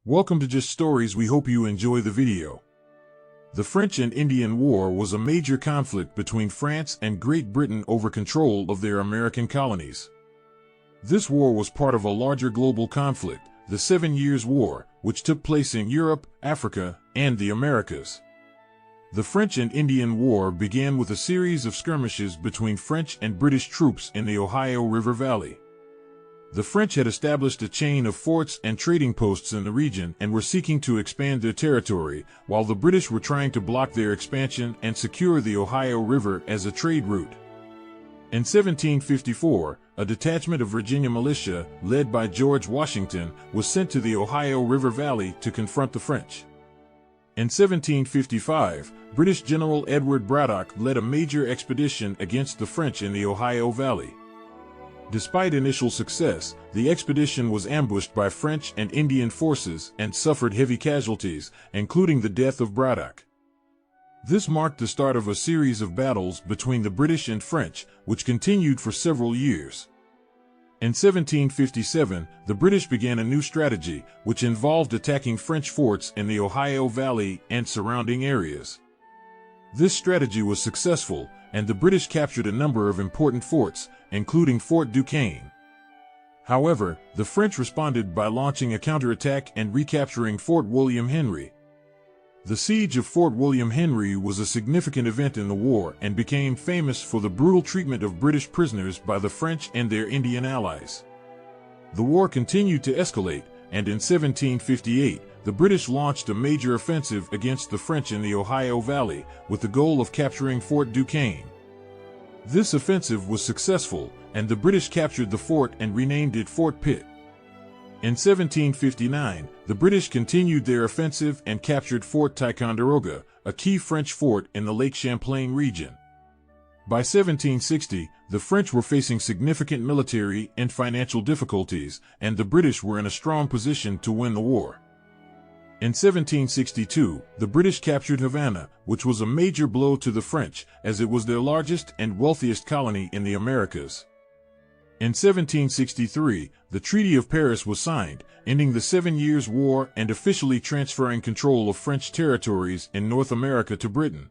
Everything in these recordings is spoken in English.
Welcome to Just Stories. We hope you enjoy the video. The French and Indian War was a major conflict between France and Great Britain over control of their American colonies. This war was part of a larger global conflict, the 7 Years' War, which took place in Europe, Africa, and the Americas. The French and Indian War began with a series of skirmishes between French and British troops in the Ohio River Valley. The French had established a chain of forts and trading posts in the region and were seeking to expand their territory, while the British were trying to block their expansion and secure the Ohio River as a trade route. In 1754, a detachment of Virginia militia, led by George Washington, was sent to the Ohio River Valley to confront the French. In 1755, British General Edward Braddock led a major expedition against the French in the Ohio Valley. Despite initial success, the expedition was ambushed by French and Indian forces and suffered heavy casualties, including the death of Braddock. This marked the start of a series of battles between the British and French, which continued for several years. In 1757, the British began a new strategy, which involved attacking French forts in the Ohio Valley and surrounding areas. This strategy was successful, and the British captured a number of important forts, including Fort Duquesne. However, the French responded by launching a counterattack and recapturing Fort William Henry. The siege of Fort William Henry was a significant event in the war and became famous for the brutal treatment of British prisoners by the French and their Indian allies. The war continued to escalate, and in 1758, the British launched a major offensive against the French in the Ohio Valley, with the goal of capturing Fort Duquesne. This offensive was successful, and the British captured the fort and renamed it Fort Pitt. In 1759, the British continued their offensive and captured Fort Ticonderoga, a key French fort in the Lake Champlain region. By 1760, the French were facing significant military and financial difficulties, and the British were in a strong position to win the war. In 1762, the British captured Havana, which was a major blow to the French, as it was their largest and wealthiest colony in the Americas. In 1763, the Treaty of Paris was signed, ending the 7 Years' War and officially transferring control of French territories in North America to Britain.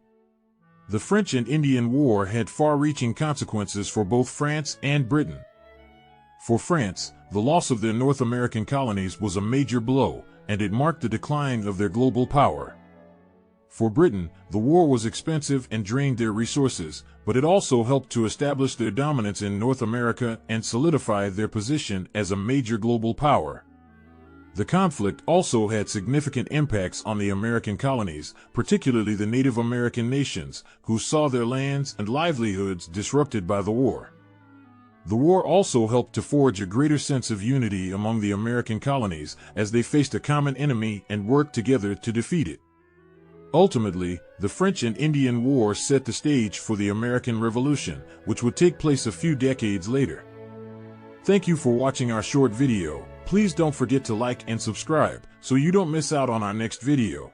The French and Indian War had far-reaching consequences for both France and Britain. For France, the loss of their North American colonies was a major blow, and it marked the decline of their global power. For Britain, the war was expensive and drained their resources, but it also helped to establish their dominance in North America and solidify their position as a major global power. The conflict also had significant impacts on the American colonies, particularly the Native American nations, who saw their lands and livelihoods disrupted by the war. The war also helped to forge a greater sense of unity among the American colonies as they faced a common enemy and worked together to defeat it. Ultimately, the French and Indian War set the stage for the American Revolution, which would take place a few decades later. Thank you for watching our short video. Please don't forget to like and subscribe so you don't miss out on our next video.